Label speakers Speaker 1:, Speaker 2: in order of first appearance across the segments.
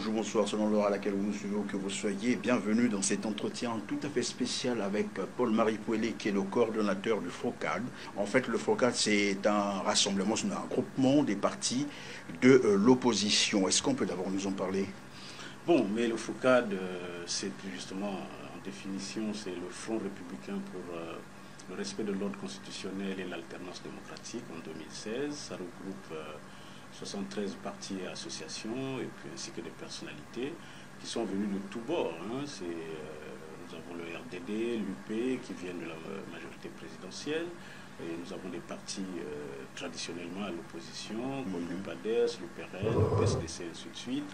Speaker 1: bonjour, bonsoir, selon l'heure à laquelle vous nous suivez ou que vous soyez. Bienvenue dans cet entretien tout à fait spécial avec Paul-Marie Pouellet, qui est le coordonnateur du FOCAD. En fait, le FOCAD, c'est un rassemblement, c'est un groupement des partis de l'opposition. Est-ce qu'on peut d'abord nous en parler?
Speaker 2: Bon, mais le FOCAD, c'est justement, en définition, c'est le Front républicain pour le respect de l'ordre constitutionnel et l'alternance démocratique en 2016. Ça regroupe 73 partis et associations, et puis ainsi que des personnalités qui sont venues de tous bords. Hein. Nous avons le RDD, l'UP qui viennent de la majorité présidentielle, et nous avons des partis traditionnellement à l'opposition, comme le PADES, le PRL, le PSDC, et ainsi de suite.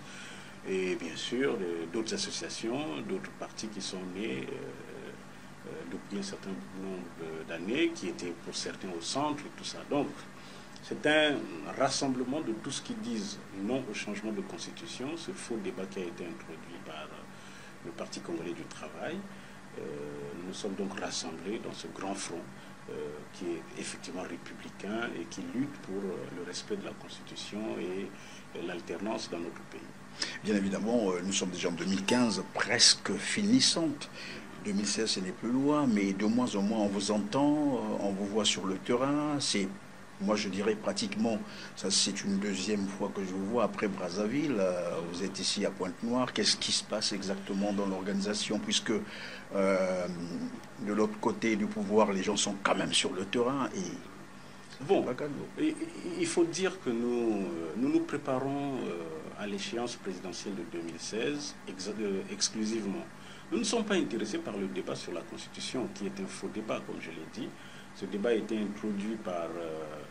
Speaker 2: Et bien sûr, d'autres associations, d'autres partis qui sont nés depuis un certain nombre d'années, qui étaient pour certains au centre et tout ça. Donc, c'est un rassemblement de tout ce qui disent non au changement de constitution, ce faux débat qui a été introduit par le Parti congolais du travail. Nous sommes donc rassemblés dans ce grand front qui est effectivement républicain et qui lutte pour le respect de la constitution et l'alternance dans notre pays.
Speaker 1: Bien évidemment, nous sommes déjà en 2015, presque finissante. 2016, ce n'est plus loin, mais de moins en moins, on vous entend, on vous voit sur le terrain. Moi, je dirais pratiquement, ça c'est une deuxième fois que je vous vois après Brazzaville. Vous êtes ici à Pointe-Noire. Qu'est-ce qui se passe exactement dans l'organisation, puisque de l'autre côté du pouvoir, les gens sont quand même sur le terrain et...
Speaker 2: Bon, il faut dire que nous préparons à l'échéance présidentielle de 2016 exclusivement. Nous ne sommes pas intéressés par le débat sur la Constitution, qui est un faux débat, comme je l'ai dit. Ce débat a été introduit par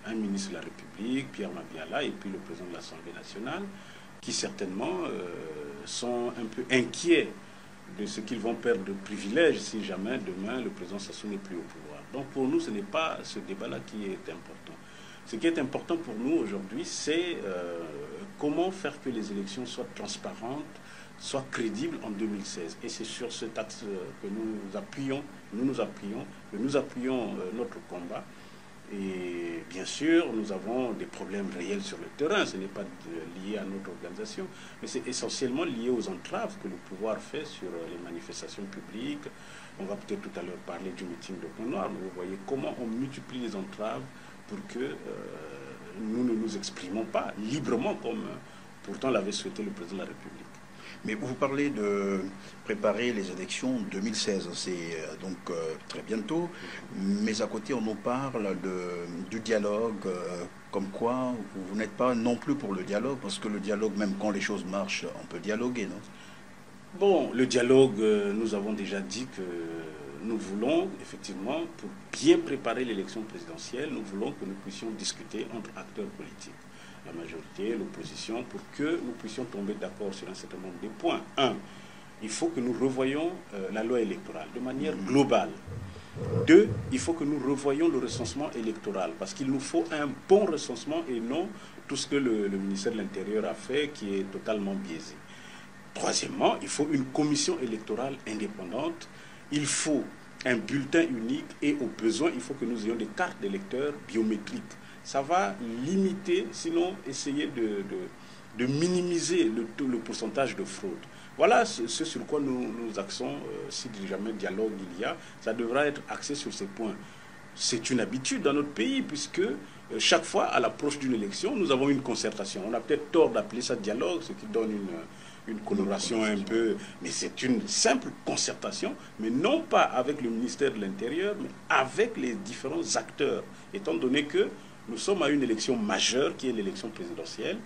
Speaker 2: un ministre de la République, Pierre Mabiala, et puis le président de l'Assemblée nationale, qui certainement sont un peu inquiets de ce qu'ils vont perdre de privilèges si jamais demain le président Sassou n'est plus au pouvoir. Donc pour nous, ce n'est pas ce débat-là qui est important. Ce qui est important pour nous aujourd'hui, c'est comment faire que les élections soient transparentes, soient crédibles en 2016. Et c'est sur cet axe que nous appuyons notre combat. Et bien sûr, nous avons des problèmes réels sur le terrain. Ce n'est pas lié à notre organisation, mais c'est essentiellement lié aux entraves que le pouvoir fait sur les manifestations publiques. On va peut-être tout à l'heure parler du meeting de Pointe-Noire, mais vous voyez comment on multiplie les entraves pour que nous ne nous exprimons pas librement comme pourtant l'avait souhaité le président de la République.
Speaker 1: Mais vous parlez de préparer les élections 2016, c'est donc très bientôt, mais à côté on nous parle du dialogue, comme quoi vous n'êtes pas non plus pour le dialogue, parce que le dialogue, même quand les choses marchent, on peut dialoguer, non?
Speaker 2: Bon, le dialogue, nous avons déjà dit que nous voulons, effectivement, pour bien préparer l'élection présidentielle, nous voulons que nous puissions discuter entre acteurs politiques, la majorité, l'opposition, pour que nous puissions tomber d'accord sur un certain nombre de points. Un, il faut que nous revoyions la loi électorale de manière globale. Deux, il faut que nous revoyions le recensement électoral, parce qu'il nous faut un bon recensement et non tout ce que le ministère de l'Intérieur a fait, qui est totalement biaisé. Troisièmement, il faut une commission électorale indépendante, il faut un bulletin unique et au besoin, il faut que nous ayons des cartes d'électeurs biométriques. Ça va limiter, sinon essayer de minimiser le pourcentage de fraude. Voilà ce sur quoi nous axons, si jamais dialogue il y a, ça devra être axé sur ces points. C'est une habitude dans notre pays, puisque chaque fois, à l'approche d'une élection, nous avons une concertation. On a peut-être tort d'appeler ça dialogue, ce qui donne une coloration un peu... Mais c'est une simple concertation, mais non pas avec le ministère de l'Intérieur, mais avec les différents acteurs, étant donné que nous sommes à une élection majeure qui est l'élection présidentielle.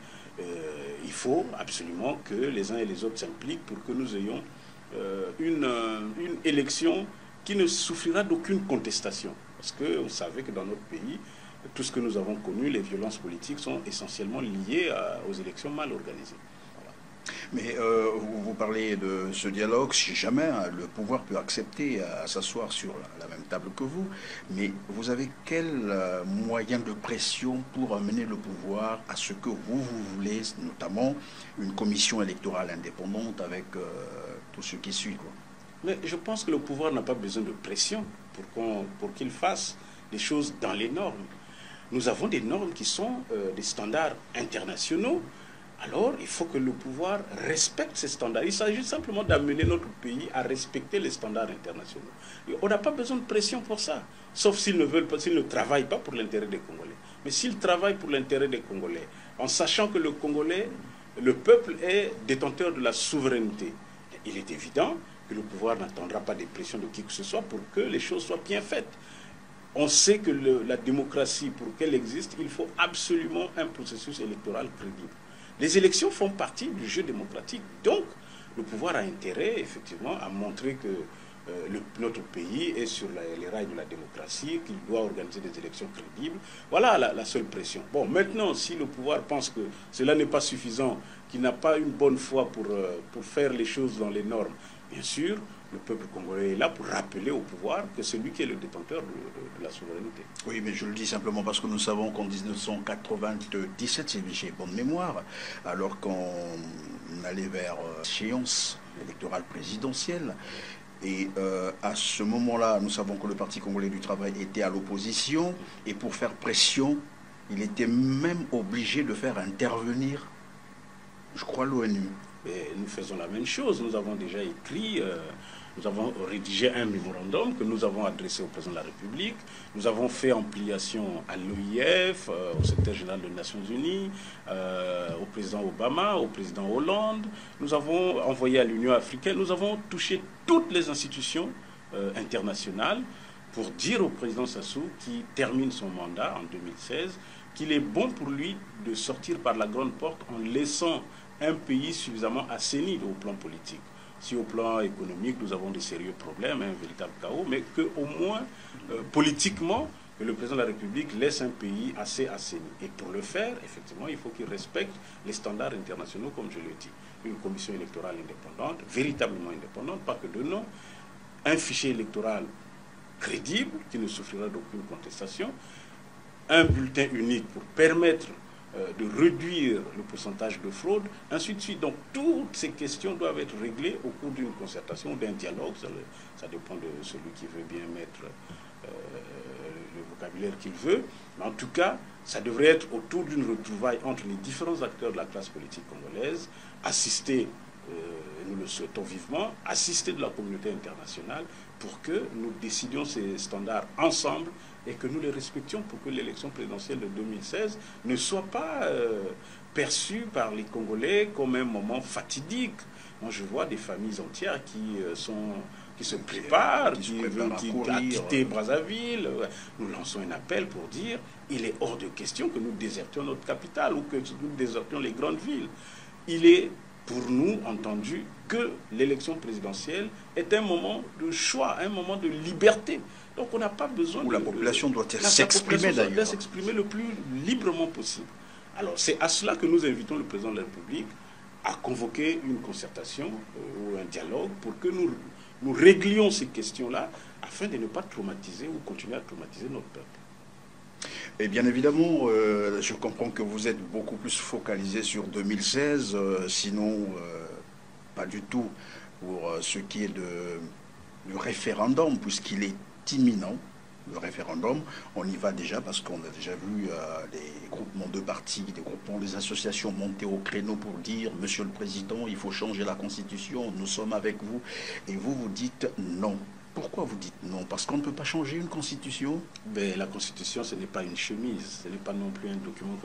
Speaker 2: Il faut absolument que les uns et les autres s'impliquent pour que nous ayons une élection qui ne souffrira d'aucune contestation. Parce que vous savez que dans notre pays, tout ce que nous avons connu, les violences politiques sont essentiellement liées aux élections mal organisées.
Speaker 1: Mais vous parlez de ce dialogue, si jamais le pouvoir peut accepter à s'asseoir sur la même table que vous, mais vous avez quel moyen de pression pour amener le pouvoir à ce que vous voulez, notamment une commission électorale indépendante avec tout ce qui suit, quoi?
Speaker 2: Mais je pense que le pouvoir n'a pas besoin de pression pour qu'il fasse des choses dans les normes. Nous avons des normes qui sont des standards internationaux alors il faut que le pouvoir respecte ces standards. Il s'agit simplement d'amener notre pays à respecter les standards internationaux. Et on n'a pas besoin de pression pour ça, sauf s'ils ne veulent pas, s'ils ne travaillent pas pour l'intérêt des Congolais. Mais s'ils travaillent pour l'intérêt des Congolais, en sachant que le Congolais, le peuple est détenteur de la souveraineté, il est évident que le pouvoir n'attendra pas des pressions de qui que ce soit pour que les choses soient bien faites. On sait que la démocratie, pour qu'elle existe, il faut absolument un processus électoral crédible. Les élections font partie du jeu démocratique. Donc, le pouvoir a intérêt, effectivement, à montrer que notre pays est sur les rails de la démocratie, qu'il doit organiser des élections crédibles. Voilà la seule pression. Bon, maintenant, si le pouvoir pense que cela n'est pas suffisant, qu'il n'a pas une bonne foi pour faire les choses dans les normes, bien sûr, le peuple congolais est là pour rappeler au pouvoir que c'est lui qui est le détenteur de la souveraineté.
Speaker 1: Oui, mais je le dis simplement parce que nous savons qu'en 1997, si j'ai bonne mémoire, alors qu'on allait vers l'échéance électorale présidentielle, et à ce moment-là, nous savons que le Parti congolais du travail était à l'opposition, et pour faire pression, il était même obligé de faire intervenir, je crois, l'ONU.
Speaker 2: Et nous faisons la même chose. Nous avons déjà écrit, nous avons rédigé un mémorandum que nous avons adressé au président de la République. Nous avons fait ampliation à l'OIF, au secrétaire général des Nations Unies, au président Obama, au président Hollande. Nous avons envoyé à l'Union africaine. Nous avons touché toutes les institutions internationales pour dire au président Sassou, qui termine son mandat en 2016, qu'il est bon pour lui de sortir par la grande porte en laissant un pays suffisamment assaini au plan politique. Si au plan économique, nous avons des sérieux problèmes, un véritable chaos, mais qu'au moins, politiquement, que le président de la République laisse un pays assez assaini. Et pour le faire, effectivement, il faut qu'il respecte les standards internationaux, comme je l'ai dit. Une commission électorale indépendante, véritablement indépendante, pas que de nom, un fichier électoral crédible, qui ne souffrira d'aucune contestation, un bulletin unique pour permettre de réduire le pourcentage de fraude, ainsi de suite. Donc toutes ces questions doivent être réglées au cours d'une concertation, d'un dialogue. Ça dépend de celui qui veut bien mettre le vocabulaire qu'il veut. Mais en tout cas, ça devrait être autour d'une retrouvaille entre les différents acteurs de la classe politique congolaise, assistés, nous le souhaitons vivement, assistés de la communauté internationale pour que nous décidions ces standards ensemble et que nous les respections pour que l'élection présidentielle de 2016 ne soit pas perçue par les Congolais comme un moment fatidique. Moi, je vois des familles entières qui se préparent, qui ont quitté Brazzaville. Nous lançons un appel pour dire il est hors de question que nous désertions notre capitale ou que nous désertions les grandes villes. Il est pour nous entendu que l'élection présidentielle est un moment de choix, un moment de liberté. Donc on n'a pas besoin
Speaker 1: où la population doit s'exprimer d'ailleurs.
Speaker 2: Doit s'exprimer le plus librement possible. Alors c'est à cela que nous invitons le président de la République à convoquer une concertation ou un dialogue pour que nous réglions ces questions-là afin de ne pas traumatiser ou continuer à traumatiser notre peuple.
Speaker 1: Et bien évidemment, je comprends que vous êtes beaucoup plus focalisé sur 2016, sinon pas du tout pour ce qui est du référendum, puisqu'il est imminent, le référendum. On y va déjà parce qu'on a déjà vu des groupements de partis, des groupements, des associations monter au créneau pour dire « Monsieur le Président, il faut changer la Constitution, nous sommes avec vous ». Et vous, vous dites non. Pourquoi vous dites non? Parce qu'on ne peut pas changer une constitution?
Speaker 2: Mais la constitution, ce n'est pas une chemise. Ce n'est pas non plus un document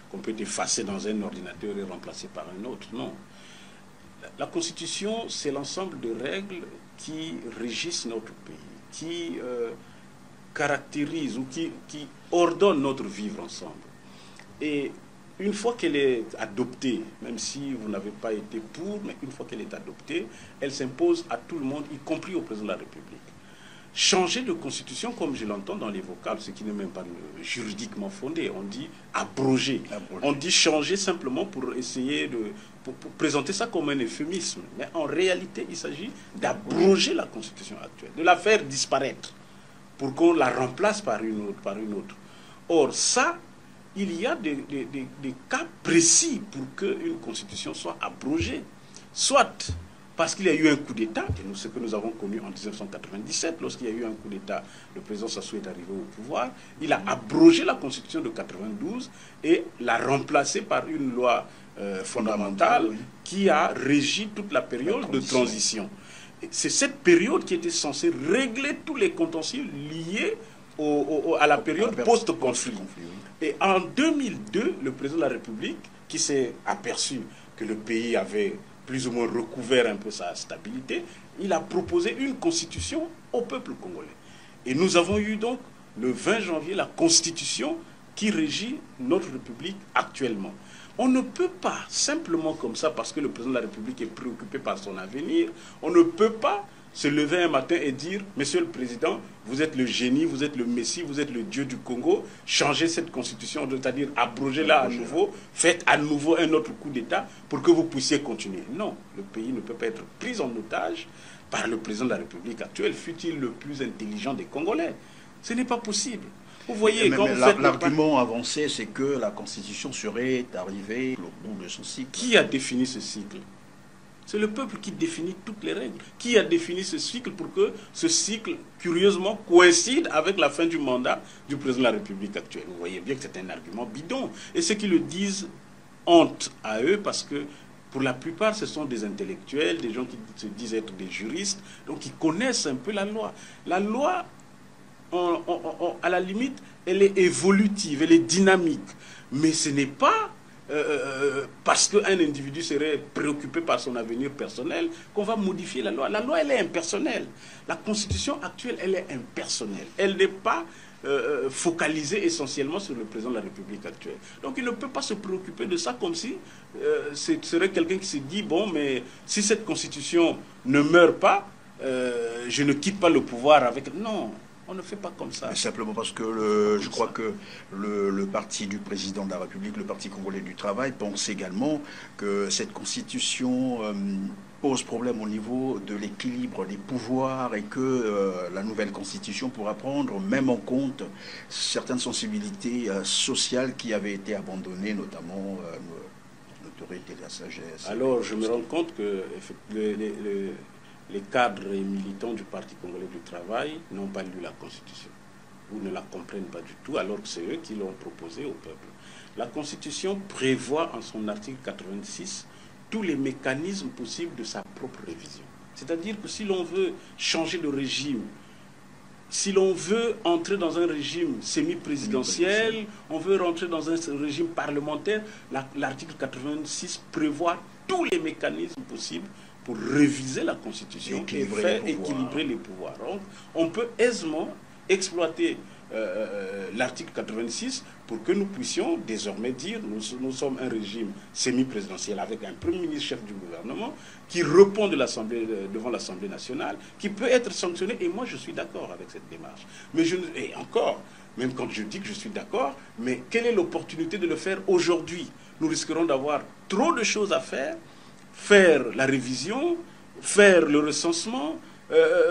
Speaker 2: qu'on peut effacer dans un ordinateur et remplacer par un autre. Non. La constitution, c'est l'ensemble de règles qui régissent notre pays, qui caractérisent ou qui ordonnent notre vivre ensemble. Et une fois qu'elle est adoptée, même si vous n'avez pas été pour, mais une fois qu'elle est adoptée, elle s'impose à tout le monde, y compris au président de la République. Changer de constitution, comme je l'entends dans les vocables, ce qui n'est même pas juridiquement fondé, on dit abroger. On dit changer simplement pour essayer pour présenter ça comme un euphémisme. Mais en réalité, il s'agit d'abroger la constitution actuelle, de la faire disparaître pour qu'on la remplace par une autre. Or, ça, il y a des cas précis pour qu'une constitution soit abrogée. Soit parce qu'il y a eu un coup d'État, et ce que nous avons connu en 1997, lorsqu'il y a eu un coup d'État, le président Sassou est arrivé au pouvoir, il a abrogé la Constitution de 92 et l'a remplacée par une loi fondamentale qui a régi toute la période de transition. C'est cette période qui était censée régler tous les contentieux liés à la période post-conflit. Et en 2002, le président de la République, qui s'est aperçu que le pays avait plus ou moins recouvert un peu sa stabilité, il a proposé une constitution au peuple congolais. Et nous avons eu donc, le 20 janvier, la constitution qui régit notre République actuellement. On ne peut pas, simplement comme ça, parce que le président de la République est préoccupé par son avenir, on ne peut pas se lever un matin et dire « Monsieur le Président, vous êtes le génie, vous êtes le Messie, vous êtes le Dieu du Congo, changez cette constitution, c'est-à-dire abrogez-la à nouveau, faites à nouveau un autre coup d'État pour que vous puissiez continuer. » Non, le pays ne peut pas être pris en otage par le président de la République actuelle, fût-il le plus intelligent des Congolais. Ce n'est pas possible. Vous voyez, quand vous faites
Speaker 1: l'argument avancé, c'est que la Constitution serait arrivée au bout de son cycle.
Speaker 2: Qui a défini ce cycle? C'est le peuple qui définit toutes les règles. Qui a défini ce cycle pour que ce cycle, curieusement, coïncide avec la fin du mandat du président de la République actuelle? Vous voyez bien que c'est un argument bidon. Et ceux qui le disent, honte à eux, parce que pour la plupart, ce sont des intellectuels, des gens qui se disent être des juristes, donc ils connaissent un peu la loi. La loi, à la limite, elle est évolutive, elle est dynamique. Mais ce n'est pas parce qu'un individu serait préoccupé par son avenir personnel qu'on va modifier la loi. La loi, elle est impersonnelle. La Constitution actuelle, elle est impersonnelle. Elle n'est pas focalisée essentiellement sur le président de la République actuelle. Donc il ne peut pas se préoccuper de ça comme si ce serait quelqu'un qui se dit, bon, mais si cette Constitution ne meurt pas, je ne quitte pas le pouvoir avec... Non. On ne fait pas comme ça.
Speaker 1: Mais simplement parce que je crois que le parti du président de la République, le Parti congolais du travail, pense également que cette constitution pose problème au niveau de l'équilibre des pouvoirs et que la nouvelle constitution pourra prendre même en compte certaines sensibilités sociales qui avaient été abandonnées, notamment l'autorité de la sagesse.
Speaker 2: Alors je me rends compte que les cadres et militants du Parti congolais du travail n'ont pas lu la Constitution ou ne la comprennent pas du tout, alors que c'est eux qui l'ont proposée au peuple. La Constitution prévoit en son article 86 tous les mécanismes possibles de sa propre révision. C'est-à-dire que si l'on veut changer de régime, si l'on veut entrer dans un régime semi-présidentiel, on veut rentrer dans un régime parlementaire, l'article 86 prévoit tous les mécanismes possibles pour réviser la Constitution et faire équilibrer les pouvoirs. Donc, on peut aisément exploiter l'article 86 pour que nous puissions désormais dire nous sommes un régime semi-présidentiel avec un Premier ministre chef du gouvernement qui répond devant l'Assemblée nationale, qui peut être sanctionné. Et moi, je suis d'accord avec cette démarche. Mais et encore, même quand je dis que je suis d'accord, mais quelle est l'opportunité de le faire aujourd'hui? Nous risquerons d'avoir trop de choses à faire la révision, faire le recensement,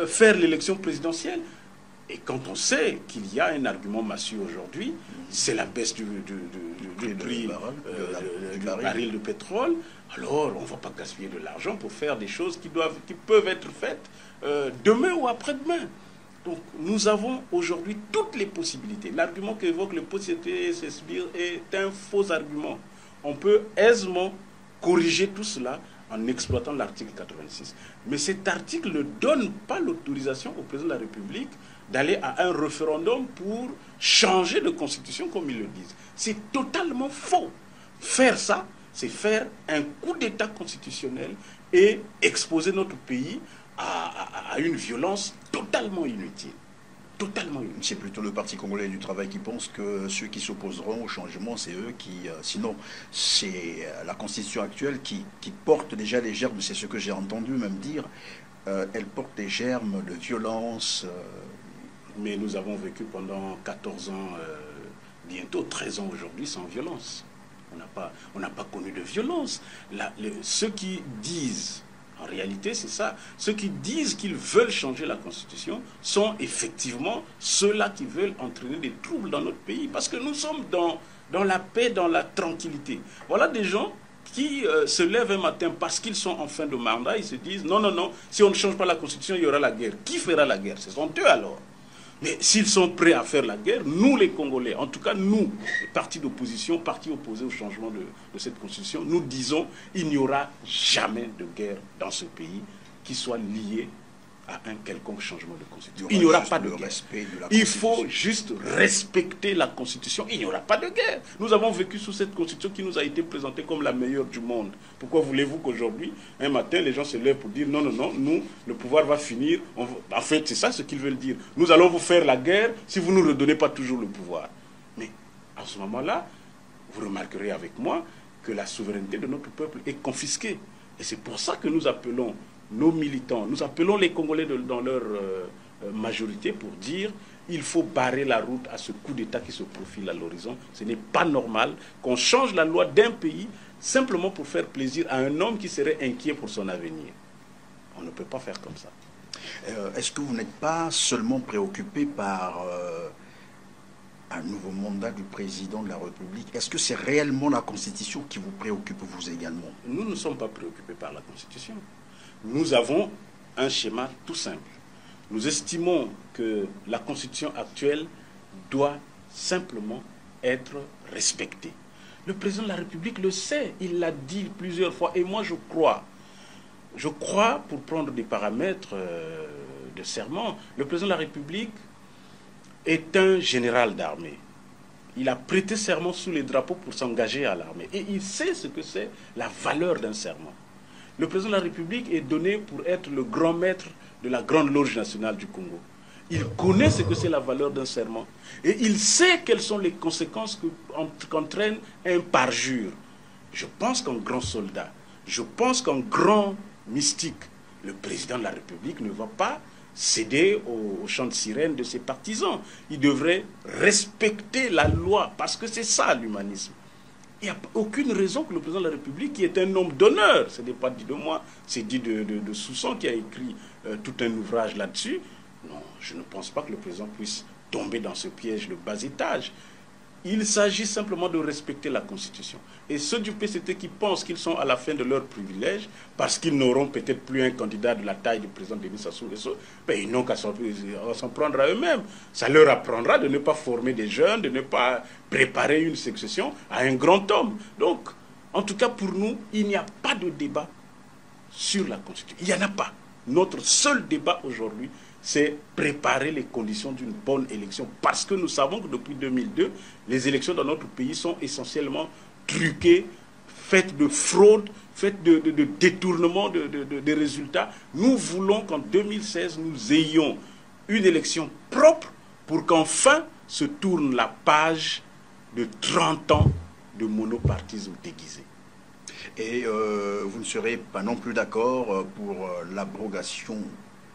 Speaker 2: faire l'élection présidentielle. Et quand on sait qu'il y a un argument massue aujourd'hui, c'est la baisse du prix du baril de pétrole, alors on ne va pas gaspiller de l'argent pour faire des choses qui peuvent être faites demain ou après-demain. Donc nous avons aujourd'hui toutes les possibilités. L'argument qu'évoque le postier Sesbir est un faux argument. On peut aisément corriger tout cela en exploitant l'article 86. Mais cet article ne donne pas l'autorisation au président de la République d'aller à un référendum pour changer de constitution comme ils le disent. C'est totalement faux. Faire ça, c'est faire un coup d'État constitutionnel et exposer notre pays à une violence totalement inutile. Totalement inutile.
Speaker 1: C'est plutôt le Parti congolais du travail qui pense que ceux qui s'opposeront au changement, c'est eux qui... sinon, c'est la constitution actuelle qui porte déjà les germes, c'est ce que j'ai entendu même dire, elle porte des germes de violence.
Speaker 2: Mais nous avons vécu pendant 14 ans, bientôt 13 ans aujourd'hui, sans violence. On n'a pas connu de violence. Ceux qui disent... En réalité, c'est ça. Ceux qui disent qu'ils veulent changer la Constitution sont effectivement ceux-là qui veulent entraîner des troubles dans notre pays. Parce que nous sommes dans la paix, dans la tranquillité. Voilà des gens qui se lèvent un matin parce qu'ils sont en fin de mandat, ils se disent non, non, non, si on ne change pas la Constitution, il y aura la guerre. Qui fera la guerre? Ce sont eux alors. Mais s'ils sont prêts à faire la guerre, nous les Congolais, en tout cas nous, partis d'opposition, partis opposés au changement de cette Constitution, nous disons il n'y aura jamais de guerre dans ce pays qui soit liée à un quelconque changement de Constitution. Il n'y aura pas de guerre. Il faut juste respecter la Constitution. Il n'y aura pas de guerre. Nous avons vécu sous cette Constitution qui nous a été présentée comme la meilleure du monde. Pourquoi voulez-vous qu'aujourd'hui, un matin, les gens se lèvent pour dire non, non, non, nous, le pouvoir va finir. En fait, c'est ça ce qu'ils veulent dire. Nous allons vous faire la guerre si vous ne nous redonnez pas toujours le pouvoir. Mais à ce moment-là, vous remarquerez avec moi que la souveraineté de notre peuple est confisquée. Et c'est pour ça que nous appelons nos militants, nous appelons les Congolais dans leur majorité pour dire il faut barrer la route à ce coup d'État qui se profile à l'horizon. Ce n'est pas normal qu'on change la loi d'un pays simplement pour faire plaisir à un homme qui serait inquiet pour son avenir. On ne peut pas faire comme ça.
Speaker 1: Est-ce que vous n'êtes pas seulement préoccupé par un nouveau mandat du président de la République? Est-ce que c'est réellement la Constitution qui vous préoccupe, vous également?
Speaker 2: Nous ne sommes pas préoccupés par la Constitution. Nous avons un schéma tout simple. Nous estimons que la Constitution actuelle doit simplement être respectée. Le président de la République le sait, il l'a dit plusieurs fois, et moi je crois, pour prendre des paramètres de serment, le président de la République est un général d'armée. Il a prêté serment sous les drapeaux pour s'engager à l'armée. Et il sait ce que c'est la valeur d'un serment. Le président de la République est donné pour être le grand maître de la Grande Loge nationale du Congo. Il connaît ce que c'est la valeur d'un serment. Et il sait quelles sont les conséquences qu'entraîne un parjure. Je pense qu'un grand soldat, je pense qu'un grand mystique, le président de la République ne va pas céder au chant de sirène de ses partisans. Il devrait respecter la loi, parce que c'est ça l'humanisme. Il n'y a aucune raison que le président de la République, qui est un homme d'honneur, ce n'est pas dit de moi, c'est dit de Soussan qui a écrit tout un ouvrage là-dessus. Non, je ne pense pas que le président puisse tomber dans ce piège de bas étage. Il s'agit simplement de respecter la Constitution. Et ceux du PCT qui pensent qu'ils sont à la fin de leur privilège, parce qu'ils n'auront peut-être plus un candidat de la taille du président Denis Sassou Nguesso, ben ils n'ont qu'à s'en prendre à eux-mêmes. Ça leur apprendra de ne pas former des jeunes, de ne pas préparer une succession à un grand homme. Donc, en tout cas pour nous, il n'y a pas de débat sur la Constitution. Il n'y en a pas. Notre seul débat aujourd'hui, c'est préparer les conditions d'une bonne élection. Parce que nous savons que depuis 2002, les élections dans notre pays sont essentiellement truquées, faites de fraude, faites de détournement des résultats. Nous voulons qu'en 2016, nous ayons une élection propre pour qu'enfin se tourne la page de 30 ans de monopartisme déguisé.
Speaker 1: Et vous ne serez pas non plus d'accord pour l'abrogation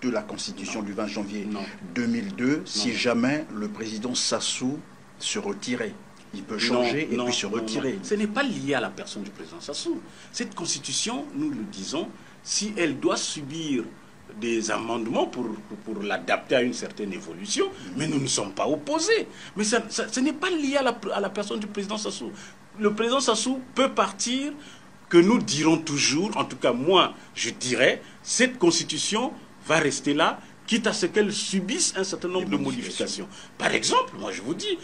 Speaker 1: de la Constitution du 20 janvier 2002, si jamais le président Sassou se retirait. Il peut changer et puis se retirer.
Speaker 2: Ce n'est pas lié à la personne du président Sassou. Cette Constitution, nous le disons, si elle doit subir des amendements pour l'adapter à une certaine évolution, mais nous ne sommes pas opposés. Mais ce n'est pas lié à la personne du président Sassou. Le président Sassou peut partir, que nous dirons toujours, en tout cas moi, je dirais, cette Constitution va rester là, quitte à ce qu'elle subisse un certain nombre de modifications. Par exemple, moi je vous dis,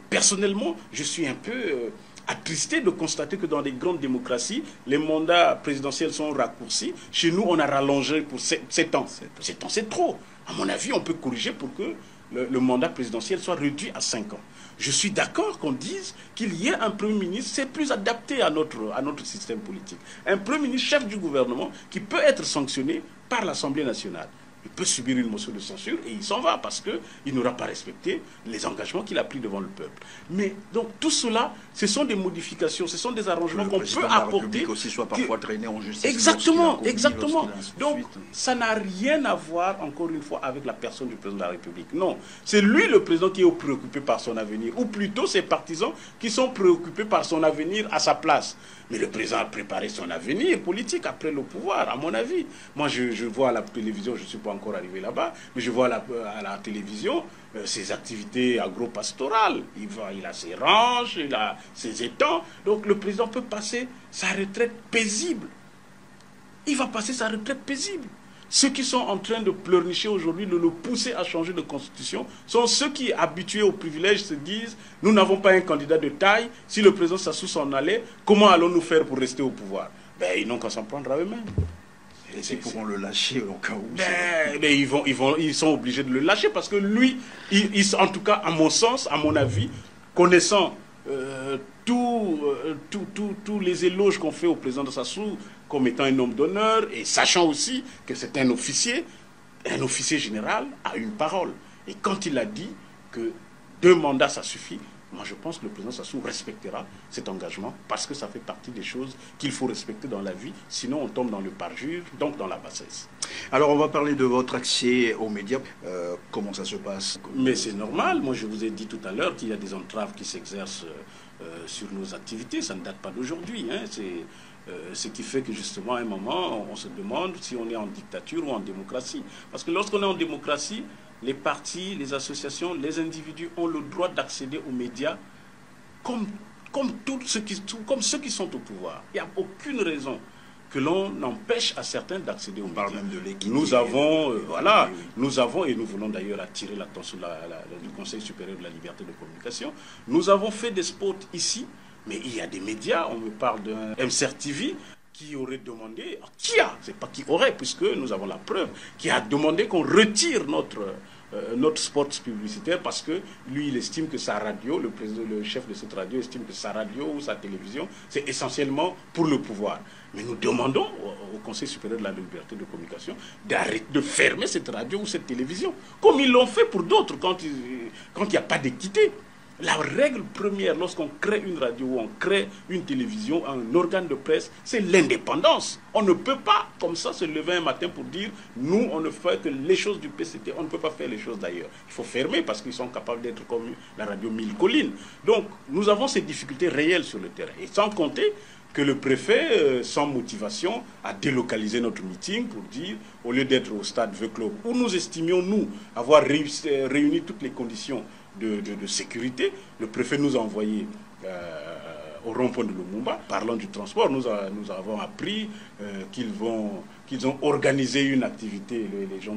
Speaker 2: personnellement, je suis un peu attristé de constater que dans les grandes démocraties, les mandats présidentiels sont raccourcis. Chez nous, on a rallongé pour 7 ans. 7 ans, c'est trop. À mon avis, on peut corriger pour que le mandat présidentiel soit réduit à 5 ans. Je suis d'accord qu'on dise qu'il y ait un Premier ministre, c'est plus adapté à notre système politique. Un Premier ministre chef du gouvernement qui peut être sanctionné par l'Assemblée nationale. Il peut subir une motion de censure et il s'en va parce qu'il n'aura pas respecté les engagements qu'il a pris devant le peuple. Mais donc tout cela, ce sont des modifications, ce sont des arrangements qu'on peut apporter.
Speaker 1: Aussi soit parfois traîné en justice.
Speaker 2: Exactement. Donc ça n'a rien à voir, encore une fois, avec la personne du président de la République. Non, c'est lui le président qui est préoccupé par son avenir, ou plutôt ses partisans qui sont préoccupés par son avenir à sa place. Mais le président a préparé son avenir politique après le pouvoir, à mon avis. Moi, je vois à la télévision, je ne suis pas encore arrivé là-bas, mais je vois à la télévision ses activités agro-pastorales. Il a ses ranches, il a ses étangs. Donc le président peut passer sa retraite paisible. Il va passer sa retraite paisible. Ceux qui sont en train de pleurnicher aujourd'hui, de le pousser à changer de constitution, sont ceux qui, habitués au privilège, se disent « Nous n'avons pas un candidat de taille. Si le président Sassou s'en allait, comment allons-nous faire pour rester au pouvoir ?» Ben, ils n'ont qu'à s'en prendre à eux-mêmes.
Speaker 1: Ils pourront le lâcher au cas où.
Speaker 2: Mais ils sont obligés de le lâcher parce que lui, en tout cas, à mon sens, à mon avis, connaissant tous les éloges qu'on fait au président de Sassou comme étant un homme d'honneur et sachant aussi que c'est un officier général a une parole. Et quand il a dit que 2 mandats ça suffit, moi je pense que le président Sassou respectera cet engagement parce que ça fait partie des choses qu'il faut respecter dans la vie, sinon on tombe dans le parjure, donc dans la bassesse.
Speaker 1: Alors on va parler de votre accès aux médias. Comment ça se passe?
Speaker 2: Mais c'est normal, moi je vous ai dit tout à l'heure qu'il y a des entraves qui s'exercent sur nos activités, ça ne date pas d'aujourd'hui, hein. C'est ce qui fait que justement à un moment on se demande si on est en dictature ou en démocratie. Parce que lorsqu'on est en démocratie, les partis, les associations, les individus ont le droit d'accéder aux médias comme ceux qui sont au pouvoir. Il n'y a aucune raison que l'on empêche à certains d'accéder aux médias.
Speaker 1: On parle même de l'équité.
Speaker 2: Nous avons, nous avons, et nous voulons d'ailleurs attirer l'attention du Conseil supérieur de la liberté de communication, nous avons fait des spots ici, mais il y a des médias, on me parle d'un MCR TV, qui aurait demandé, c'est pas qui aurait, puisque nous avons la preuve, qui a demandé qu'on retire notre spot publicitaire parce que lui, il estime que sa radio, le chef de cette radio estime que sa radio ou sa télévision, c'est essentiellement pour le pouvoir. Mais nous demandons au Conseil supérieur de la liberté de communication d'arrêter de fermer cette radio ou cette télévision, comme ils l'ont fait pour d'autres quand il n'y a pas d'équité. La règle première, lorsqu'on crée une radio ou on crée une télévision, un organe de presse, c'est l'indépendance. On ne peut pas, comme ça, se lever un matin pour dire « Nous, on ne fait que les choses du PCT, on ne peut pas faire les choses d'ailleurs. » Il faut fermer parce qu'ils sont capables d'être comme la radio Mille Collines. Donc, nous avons ces difficultés réelles sur le terrain. Et sans compter que le préfet, sans motivation, a délocalisé notre meeting pour dire, au lieu d'être au stade V-Club, où nous estimions, nous, avoir réuni toutes les conditions de sécurité, le préfet nous a envoyé au rond-point de Lumumba. Parlant du transport, nous avons appris qu'ils ont organisé une activité, les gens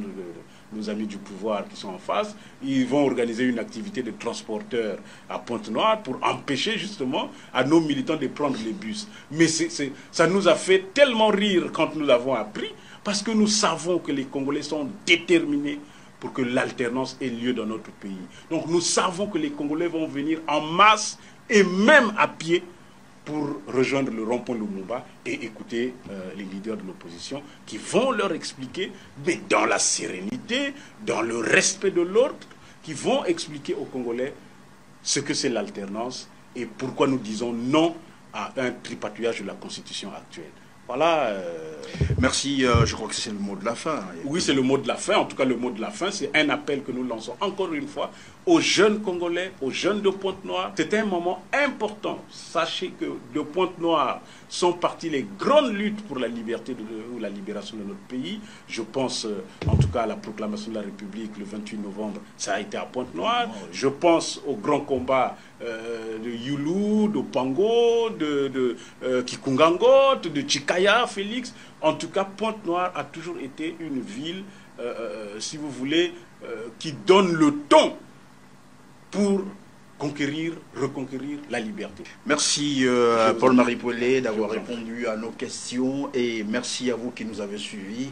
Speaker 2: nos amis du pouvoir qui sont en face, ils vont organiser une activité de transporteurs à Pointe-Noire pour empêcher justement à nos militants de prendre les bus. Mais ça nous a fait tellement rire quand nous l'avons appris, parce que nous savons que les Congolais sont déterminés pour que l'alternance ait lieu dans notre pays. Donc nous savons que les Congolais vont venir en masse et même à pied pour rejoindre le rond-point Lumumba et écouter les leaders de l'opposition qui vont leur expliquer, mais dans la sérénité, dans le respect de l'ordre, qui vont expliquer aux Congolais ce que c'est l'alternance et pourquoi nous disons non à un tripatouillage de la Constitution actuelle. Voilà.
Speaker 1: Merci, je crois que c'est le mot de la fin.
Speaker 2: Oui, c'est le mot de la fin. En tout cas, le mot de la fin, c'est un appel que nous lançons encore une fois aux jeunes Congolais, aux jeunes de Pointe-Noire. C'est un moment important. Sachez que de Pointe-Noire sont parties les grandes luttes pour la liberté ou la libération de notre pays. Je pense en tout cas à la proclamation de la République le 28 novembre. Ça a été à Pointe-Noire. Je pense au grand combat de Youlou, de Pango, de Kikungangot, de Chikaya, Félix. En tout cas, Pointe-Noire a toujours été une ville, si vous voulez, qui donne le ton pour reconquérir la liberté.
Speaker 1: Merci Paul-Marie Pouellet d'avoir répondu à nos questions et merci à vous qui nous avez suivis.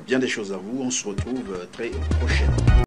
Speaker 1: Bien des choses à vous. On se retrouve très prochainement.